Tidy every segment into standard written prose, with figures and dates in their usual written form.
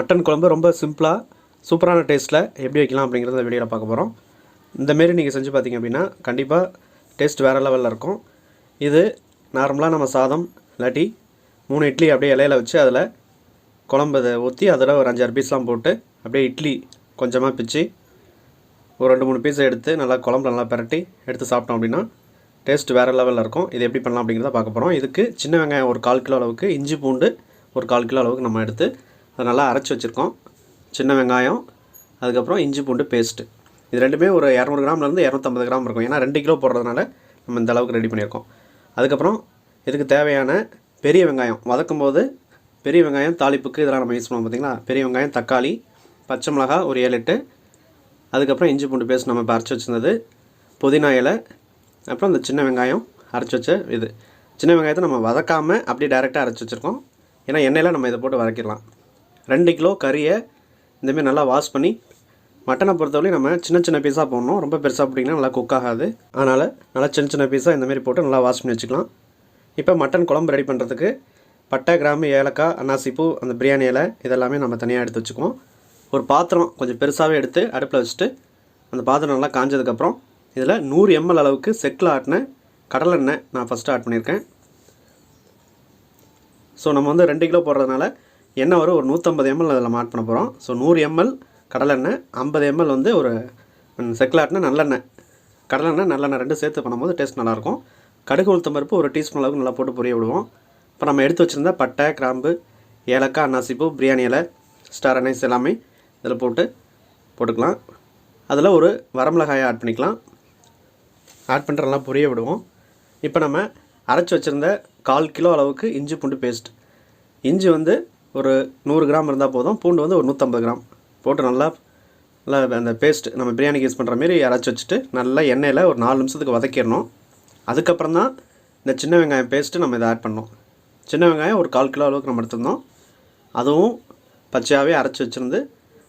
Mutton குழம்பு ரொம்ப சிம்பிளாக சூப்பரான டேஸ்ட்டில் எப்படி வைக்கலாம் அப்படிங்கிறத வீடியோவில் பார்க்க போகிறோம். இந்தமாரி நீங்கள் செஞ்சு பார்த்தீங்க அப்படின்னா கண்டிப்பாக டேஸ்ட் வேறு லெவலில் இருக்கும். இது நார்மலாக நம்ம சாதம் இல்லாட்டி 3 இட்லி அப்படியே இலையில வச்சு அதில் குழம்பு ஊற்றி அதில் ஒரு 5-6 பீஸ்லாம் போட்டு அப்படியே இட்லி கொஞ்சமாக பிச்சு ஒரு 2-3 பீஸை எடுத்து நல்லா குழம்புல நல்லா பிரட்டி எடுத்து சாப்பிட்டோம் அப்படின்னா டேஸ்ட் வேறு லெவலில் இருக்கும். இது எப்படி பண்ணலாம் அப்படிங்கிறத பார்க்க போகிறோம். இதுக்கு சின்ன வெங்காயம் ஒரு 1/4 கிலோ அளவுக்கு, இஞ்சி பூண்டு ஒரு 1/4 கிலோ அளவுக்கு நம்ம எடுத்து அதை நல்லா அரைச்சி வச்சுருக்கோம். சின்ன வெங்காயம், அதுக்கப்புறம் இஞ்சி பூண்டு பேஸ்ட்டு, இது ரெண்டுமே ஒரு 200 கிராம்லேருந்து 250 கிராம் இருக்கும். ஏன்னா 2 கிலோ போடுறதுனால நம்ம இந்த அளவுக்கு ரெடி பண்ணியிருக்கோம். அதுக்கப்புறம் இதுக்கு தேவையான பெரிய வெங்காயம், வதக்கும் போது பெரிய வெங்காயம் தாளிப்புக்கு இதெல்லாம் நம்ம யூஸ் பண்ணுவோம் பார்த்திங்களா. பெரிய வெங்காயம், தக்காளி, பச்சை மிளகா ஒரு 7-8, அதுக்கப்புறம் இஞ்சி பூண்டு பேஸ்ட் நம்ம இப்போ அரைச்சி வச்சுருந்தது, புதினா இலை, அப்புறம் இந்த சின்ன வெங்காயம் அரைச்சி வச்ச இது. சின்ன வெங்காயத்தை நம்ம வதக்காமல் அப்படியே டைரெக்டாக அரைச்சி வச்சுருக்கோம். ஏன்னா எண்ணெயில் நம்ம இதை போட்டு வதக்கிடலாம். 2 கிலோ கறியை இந்தமாரி நல்லா வாஷ் பண்ணி, மட்டனை பொறுத்தவரையும் நம்ம சின்ன சின்ன பீஸாக போடணும். ரொம்ப பெருசாக போட்டிங்கன்னா நல்லா குக் ஆகாது. அதனால் நல்லா சின்ன சின்ன பீஸாக இந்தமாரி போட்டு நல்லா வாஷ் பண்ணி வச்சுக்கலாம். இப்போ மட்டன் குழம்பு ரெடி பண்ணுறதுக்கு பட்டை, கிராம்பு, ஏலக்காய், அன்னாசிப்பூ, அந்த பிரியாணி இலை இதெல்லாமே நம்ம தனியாக எடுத்து வச்சுக்குவோம். ஒரு பாத்திரம் கொஞ்சம் பெருசாகவே எடுத்து அடுப்பில் வச்சுட்டு அந்த பாத்திரம் நல்லா காஞ்சதுக்கப்புறம் இதில் 100 ml அளவுக்கு செக்கில் ஆட்டின கடலெண்ணெய் நான் ஃபஸ்ட்டு ஆட் பண்ணியிருக்கேன். ஸோ நம்ம வந்து 2 கிலோ போடுறதுனால எண்ணெய் ஒரு 150 ml அதில் ஆட் பண்ண போகிறோம். ஸோ 100 ml கடலெண்ணெய், 50 ml வந்து ஒரு செக்கில் ஆட்டின நல்லெண்ணெய். கடலெண்ணெய் நல்லெண்ணெய் 2 சேர்த்து பண்ணும்போது டேஸ்ட் நல்லாயிருக்கும். கடுகு, உளுத்தம் பருப்பு ஒரு டீஸ்பூன் அளவுக்கு நல்லா போட்டு பொரிய விடுவோம். இப்போ நம்ம எடுத்து வச்சுருந்த பட்டை, கிராம்பு, ஏலக்காய், அன்னாசிப்பூ, பிரியாணி இலை, ஸ்டார் அனைஸ் எல்லாமே இதில் போட்டுக்கலாம். அதில் ஒரு வரமிளகாயை ஆட் பண்ணிக்கலாம். ஆட் பண்ணிட்டு நல்லா பொரிய விடுவோம். இப்போ நம்ம அரைச்சி வச்சுருந்த 1/4 கிலோ அளவுக்கு இஞ்சி பூண்டு பேஸ்ட். இஞ்சி வந்து ஒரு 100 கிராம் இருந்தால் போதும். பூண்டு வந்து ஒரு 150 கிராம் போட்டு நல்லா அந்த பேஸ்ட் நம்ம பிரியாணிக்கு யூஸ் பண்ணுற மாரி அரைச்சி வச்சுட்டு நல்லா எண்ணெயில் ஒரு 4 நிமிஷத்துக்கு வதக்கிடணும். அதுக்கப்புறம் தான் இந்த சின்ன வெங்காயம் பேஸ்ட்டு நம்ம இதை ஆட் பண்ணோம். சின்ன வெங்காயம் ஒரு 1/4 கிலோ அளவுக்கு நம்ம எடுத்திருந்தோம். அதுவும் பச்சையாகவே அரைச்சி வச்சுருந்து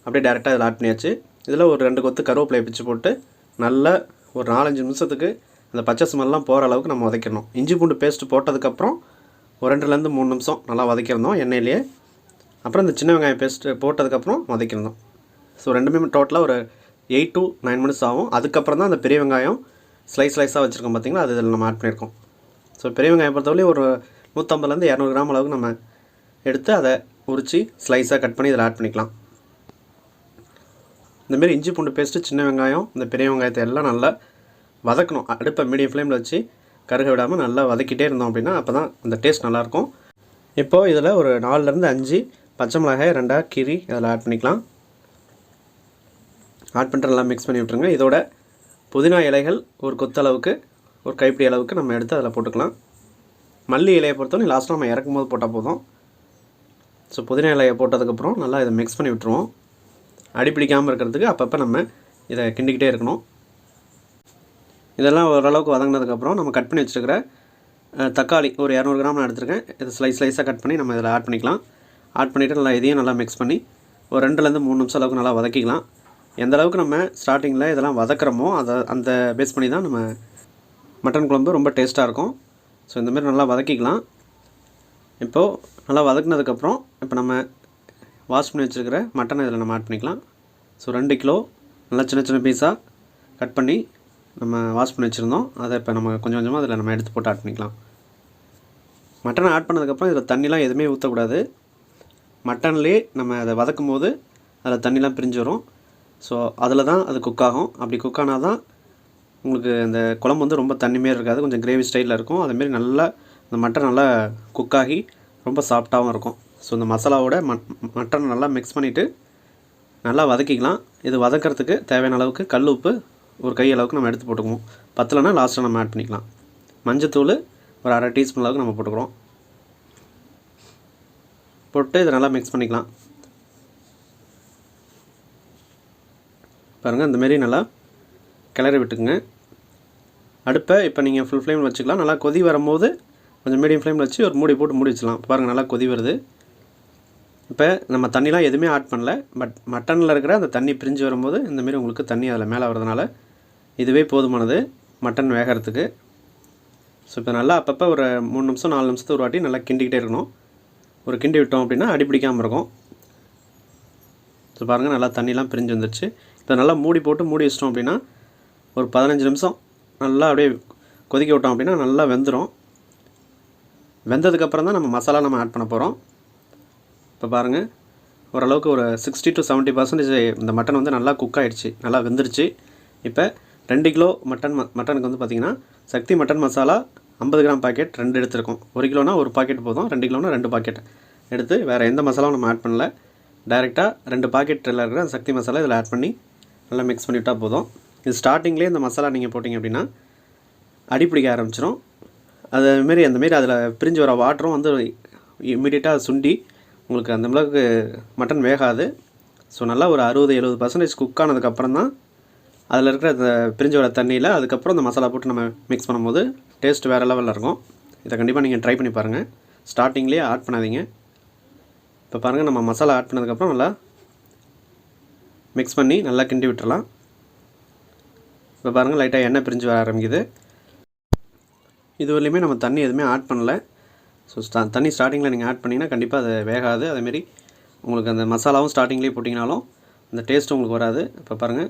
அப்படியே டேரெக்டாக இதில் ஆட் பண்ணியாச்சு. இதில் ஒரு 2 கொத்து கருவேப்பிலையை பிச்சு போட்டு நல்லா ஒரு 4-5 நிமிஷத்துக்கு அந்த பச்சை ஸ்மெல்லாம் போகிற அளவுக்கு நம்ம வதக்கிடணும். இஞ்சி பூண்டு பேஸ்ட்டு போட்டதுக்கப்புறம் ஒரு 2-3 நிமிஷம் நல்லா வதக்கியிருந்தோம் எண்ணெயிலேயே. அப்புறம் இந்த சின்ன வெங்காயம் பேஸ்ட்டு போட்டதுக்கப்புறம் வதக்கியிருந்தோம். ஸோ ரெண்டுமே டோட்டலாக ஒரு 8 to 9 மினிட்ஸ் ஆகும். அதுக்கப்புறம் தான் அந்த பெரிய வெங்காயம் ஸ்லைஸாக வச்சுருக்கோம் பார்த்திங்களா, அது இதில் நம்ம ஆட் பண்ணியிருக்கோம். ஸோ பெரிய வெங்காயம் பொறுத்தவரையும் ஒரு 150-200 கிராம் அளவுக்கு நம்ம எடுத்து அதை உரித்து ஸ்லைஸாக கட் பண்ணி இதில் ஆட் பண்ணிக்கலாம். இந்தமாரி இஞ்சி பூண்டு பேஸ்ட்டு, சின்ன வெங்காயம், இந்த பெரிய வெங்காயத்தை எல்லாம் நல்லா வதக்கணும். அடுப்பை மீடியம் ஃப்ளேமில் வச்சு கருக விடாமல் நல்லா வதக்கிட்டே இருந்தோம் அப்படின்னா அப்போ தான் அந்த டேஸ்ட் நல்லாயிருக்கும். இப்போது இதில் ஒரு 4-5 பச்சை மிளகாய் 2ஆக கீரி அதில் ஆட் பண்ணிக்கலாம். ஆட் பண்ணிட்டு நல்லா மிக்ஸ் பண்ணி விட்ருங்க. இதோட புதினா இலைகள் ஒரு கொத்தளவுக்கு, ஒரு கைப்பிடி அளவுக்கு நம்ம எடுத்து அதில் போட்டுக்கலாம். மல்லி இலையை பொறுத்தவரை லாஸ்ட்டாக நம்ம இறக்கும் போது போட்டால் போதும். ஸோ புதினா இலையை போட்டதுக்கப்புறம் நல்லா இதை மிக்ஸ் பண்ணி விட்டுருவோம். அடிப்பிடிக்காமல் இருக்கிறதுக்கு அப்பப்போ நம்ம இதை கிண்டிக்கிட்டே இருக்கணும். இதெல்லாம் ஓரளவுக்கு வதங்கினதுக்கப்புறம் நம்ம கட் பண்ணி வச்சுருக்கிற தக்காளி ஒரு 200 கிராம் நான் எடுத்துருக்கேன். இது ஸ்லைஸாக கட் பண்ணி நம்ம இதில் ஆட் பண்ணிக்கலாம். ஆட் பண்ணிவிட்டு நல்லா இதையும் நல்லா மிக்ஸ் பண்ணி ஒரு 2-3 நிமிஷம் அளவுக்கு நல்லா வதக்கிக்கலாம். எந்த அளவுக்கு நம்ம ஸ்டார்டிங்கில் இதெல்லாம் வதக்குறோமோ அந்த பேஸ் பண்ணி தான் நம்ம மட்டன் குழம்பு ரொம்ப டேஸ்ட்டாக இருக்கும். ஸோ இந்தமாரி நல்லா வதக்கிக்கலாம். இப்போது நல்லா வதக்குனதுக்கப்புறம் இப்போ நம்ம வாஷ் பண்ணி வச்சுருக்கிற மட்டனை இதில் நம்ம ஆட் பண்ணிக்கலாம். ஸோ 2 கிலோ நல்லா சின்ன சின்ன பீஸாக கட் பண்ணி நம்ம வாஷ் பண்ணி வச்சுருந்தோம். அதை இப்போ நம்ம கொஞ்சம் கொஞ்சமாக அதில் நம்ம எடுத்து போட்டு ஆட் பண்ணிக்கலாம். மட்டனை ஆட் பண்ணதுக்கப்புறம் இதில் தண்ணிலாம் எதுவுமே ஊற்றக்கூடாது. மட்டன்லேயே நம்ம அதை வதக்கும் போது அதில் தண்ணிலாம் பிரிஞ்சு வரும். ஸோ அதில் தான் அது குக் ஆகும். அப்படி குக் ஆனால் தான் உங்களுக்கு அந்த குழம்பு வந்து ரொம்ப தண்ணி மாரி இருக்காது, கொஞ்சம் கிரேவி ஸ்டைலில் இருக்கும். அதேமாரி நல்லா அந்த மட்டன் நல்லா குக்காகி ரொம்ப சாஃப்டாகவும் இருக்கும். ஸோ இந்த மசாலாவோட மட்டனை நல்லா மிக்ஸ் பண்ணிவிட்டு நல்லா வதக்கிக்கலாம். இது வதக்கிறதுக்கு தேவையான அளவுக்கு கல் உப்பு ஒரு கை அளவுக்கு நம்ம எடுத்து போட்டுக்குவோம். பத்தலைன்னா லாஸ்ட்டாக நம்ம ஆட் பண்ணிக்கலாம். மஞ்சத்தூள் ஒரு 1/2 டீஸ்பூன் அளவுக்கு நம்ம போட்டுக்கிறோம். போட்டு இதை நல்லா மிக்ஸ் பண்ணிக்கலாம். பாருங்கள், இந்தமாரி நல்லா கிளறி விட்டுக்குங்க. அடுப்பை இப்போ நீங்கள் ஃபுல் ஃப்ளேமில் வச்சுக்கலாம். நல்லா கொதி வரும்போது கொஞ்சம் மீடியம் ஃப்ளேமில் வச்சு ஒரு மூடி போட்டு மூடி வச்சுக்கலாம். பாருங்கள், நல்லா கொதி வருது. இப்போ நம்ம தண்ணிலாம் எதுவுமே ஆட் பண்ணல. பட் மட்டனில் இருக்கிற அந்த தண்ணி பிரிஞ்சு வரும்போது இந்தமாரி உங்களுக்கு தண்ணி அதில் மேலே வரதுனால இதுவே போதுமானது மட்டன் வேகிறதுக்கு. ஸோ இப்போ நல்லா அப்பப்போ ஒரு 3 நிமிஷம் 4 நிமிஷத்துக்கு ஒரு வாட்டி நல்லா கிண்டிக்கிட்டே இருக்கணும். ஒரு கிண்டி விட்டோம் அப்படின்னா அடிப்பிடிக்காமல் இருக்கும். ஸோ பாருங்கள் நல்லா தண்ணிலாம் பிரிஞ்சு வந்துருச்சு. இதை நல்லா மூடி போட்டு மூடி வச்சிட்டோம் அப்படின்னா ஒரு 15 நிமிஷம் நல்லா அப்படியே கொதிக்க விட்டோம் அப்படின்னா நல்லா வெந்துடும். வெந்ததுக்கப்புறம் தான் நம்ம மசாலா நம்ம ஆட் பண்ண போகிறோம். இப்போ பாருங்கள் ஓரளவுக்கு ஒரு 60 to 70% இந்த மட்டன் வந்து நல்லா குக் ஆகிடுச்சு, நல்லா வெந்துருச்சு. இப்போ 2 கிலோ மட்டனுக்கு வந்து பார்த்திங்கன்னா சக்தி மட்டன் மசாலா 50 கிராம் பாக்கெட் 2 எடுத்துருக்கோம். 1 கிலோனா 1 பாக்கெட் போதும், 2 கிலோனா 2 பாக்கெட் எடுத்து வேறு எந்த மசாலாவும் நம்ம ஆட் பண்ணல. டைரெக்டாக 2 பாக்கெட்டில் இருக்கிற சக்தி மசாலா இதில் ஆட் பண்ணி நல்லா மிக்ஸ் பண்ணிவிட்டால் போதும். இது ஸ்டார்டிங்லேயே இந்த மசாலா நீங்கள் போட்டிங்க அப்படின்னா அடி பிடிக்க ஆரம்பிச்சிடும். அதுமாரி அந்தமாரி அதில் பிரிஞ்சு வர வாட்டரும் வந்து இம்மிடியட்டாக சுண்டி உங்களுக்கு அந்த அளவுக்கு மட்டன் வேகாது. ஸோ நல்லா ஒரு 60-70% குக் ஆனதுக்கப்புறம் தான் அதில் இருக்கிற அந்த பிரிஞ்சு வர தண்ணியில் அதுக்கப்புறம் இந்த மசாலா போட்டு நம்ம மிக்ஸ் பண்ணும்போது டேஸ்ட் வேறு லெவலில் இருக்கும். இதை கண்டிப்பாக நீங்கள் ட்ரை பண்ணி பாருங்கள். ஸ்டார்டிங்லேயே ஆட் பண்ணாதீங்க. இப்போ பாருங்கள் நம்ம மசாலா ஆட் பண்ணதுக்கப்புறம் நல்லா மிக்ஸ் பண்ணி நல்லா கிண்டி விட்டுறலாம். இப்போ பாருங்கள் லைட்டாக எண்ணெய் பிரிஞ்சு வர ஆரம்பிக்குது. இது வரலையுமே நம்ம தண்ணி எதுவுமே ஆட் பண்ணல. ஸோ தண்ணி ஸ்டார்டிங்கில் நீங்கள் ஆட் பண்ணிங்கன்னா கண்டிப்பாக அது வேகாது. அதேமாரி உங்களுக்கு அந்த மசாலாவும் ஸ்டார்டிங்லேயே போட்டிங்கனாலும் அந்த டேஸ்ட் உங்களுக்கு வராது. இப்போ பாருங்கள்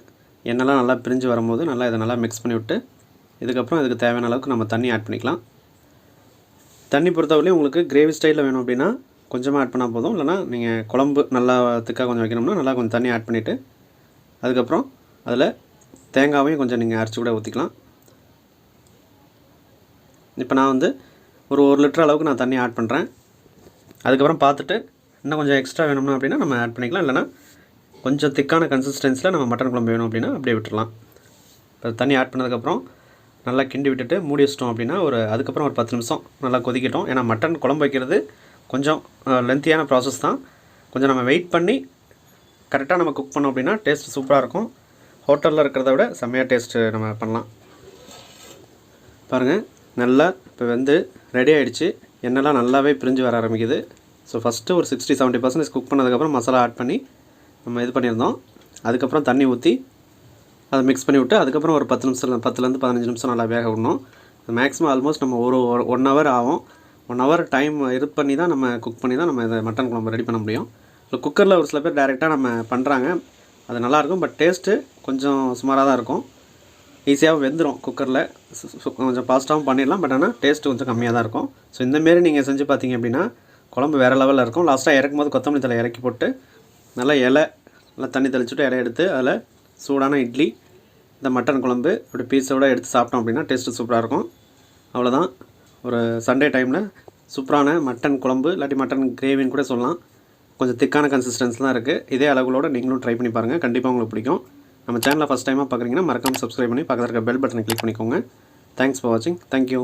எண்ணெய்லாம் நல்லா பிரிஞ்சு வரும்போது நல்லா இதை நல்லா மிக்ஸ் பண்ணி விட்டு இதுக்கப்புறம் இதுக்கு தேவையான அளவுக்கு நம்ம தண்ணி ஆட் பண்ணிக்கலாம். தண்ணி பொறுத்தவரையும் உங்களுக்கு கிரேவி ஸ்டைலில் வேணும் அப்படின்னா கொஞ்சமாக ஆட் பண்ணால் போதும். இல்லைனா நீங்கள் குழம்பு நல்லா திக்காக கொஞ்சம் வைக்கணும்னா நல்லா கொஞ்சம் தண்ணி ஆட் பண்ணிவிட்டு அதுக்கப்புறம் அதில் தேங்காவையும் கொஞ்சம் நீங்கள் அரைச்சி கூட ஊற்றிக்கலாம். இப்போ நான் வந்து ஒரு 1 லிட்டர் அளவுக்கு நான் தண்ணி ஆட் பண்ணுறேன். அதுக்கப்புறம் பார்த்துட்டு இன்னும் கொஞ்சம் எக்ஸ்ட்ரா வேணும்னா அப்படின்னா நம்ம ஆட் பண்ணிக்கலாம். இல்லைனா கொஞ்சம் திக்கான கன்சிஸ்டன்ஸில் நம்ம மட்டன் குழம்பு வேணும் அப்படின்னா அப்படியே விட்டுடலாம். இப்போ தண்ணி ஆட் பண்ணதுக்கப்புறம் நல்லா கிண்டி விட்டுட்டு மூடி வச்சிட்டோம் அப்படின்னா அதுக்கப்புறம் ஒரு 10 நிமிஷம் நல்லா கொதிக்கட்டும். ஏன்னா மட்டன் குழம்பு வைக்கிறது கொஞ்சம் லென்த்தியான ப்ராசஸ் தான். கொஞ்சம் நம்ம வெயிட் பண்ணி கரெக்டாக நம்ம குக் பண்ணோம் அப்படின்னா டேஸ்ட் சூப்பராக இருக்கும். ஹோட்டலில் இருக்கிறத விட செம்மையாக டேஸ்ட்டு நம்ம பண்ணலாம். பாருங்கள் நல்லா இப்போ வந்து ரெடி ஆகிடுச்சு. எண்ணெய்லாம் நல்லாவே பிரிஞ்சு வர ஆரம்பிக்குது. ஸோ ஃபஸ்ட்டு ஒரு 60-70% குக் பண்ணதுக்கப்புறம் மசாலா ஆட் பண்ணி நம்ம இது பண்ணியிருந்தோம். அதுக்கப்புறம் தண்ணி ஊற்றி அதை மிக்ஸ் பண்ணி விட்டு அதுக்கப்புறம் ஒரு 10 நிமிஷம் 10லேருந்து 15 நிமிஷம் நல்லா வேக விடணும். மேக்ஸிமம் ஆல்மோஸ்ட் நம்ம ஒரு 1 ஹவர் ஆகும். 1 ஹவர் டைம் இது பண்ணி தான் நம்ம குக் பண்ணி தான் நம்ம இதை மட்டன் குழம்பு ரெடி பண்ண முடியும். ஸோ குக்கரில் ஒரு சில பேர் டைரெக்டாக நம்ம பண்ணுறாங்க, அது நல்லாயிருக்கும். பட் டேஸ்ட்டு கொஞ்சம் சுமாராக தான் இருக்கும். ஈஸியாக வெந்துடும் குக்கரில். கொஞ்சம் ஃபாஸ்ட்டாகவும் பண்ணிடலாம். பட் ஆனால் டேஸ்ட்டு கொஞ்சம் கம்மியாக தான் இருக்கும். ஸோ இந்தமாரி நீங்கள் செஞ்சு பார்த்தீங்க அப்படின்னா குழம்பு வேறு லெவலில் இருக்கும். லாஸ்ட்டாக இறக்கும்போது கொத்தமல்லி தழை இறக்கி போட்டு நல்லா நல்லா தண்ணி தெளிச்சுட்டு இலை எடுத்து அதில் சூடான இட்லி இந்த மட்டன் குழம்பு அப்படி பீஸோடு எடுத்து சாப்பிட்டோம் அப்படின்னா டேஸ்ட்டு சூப்பராக இருக்கும். அவ்வளோதான். ஒரு சண்டே டைமில் சூப்பரான மட்டன் குழம்பு இல்லாட்டி மட்டன் கிரேவின்னு கூட சொல்லலாம். கொஞ்சம் திக்கான கன்சிஸ்டன்ஸ் தான் இருக்குது. இதே அளவுகளோடு நீங்களும் ட்ரை பண்ணி பாருங்கள். கண்டிப்பாக உங்களுக்கு பிடிக்கும். நம்ம சேனலை ஃபஸ்ட் டைமாக பார்க்குறீங்கன்னா மறக்காமல் சப்ஸ்கிரைப் பண்ணி பக்கத்தில் இருக்க பெல் பட்டனை கிளிக் பண்ணிக்கோங்க. தேங்க்ஸ் ஃபார் வாட்சிங். தேங்க்யூ.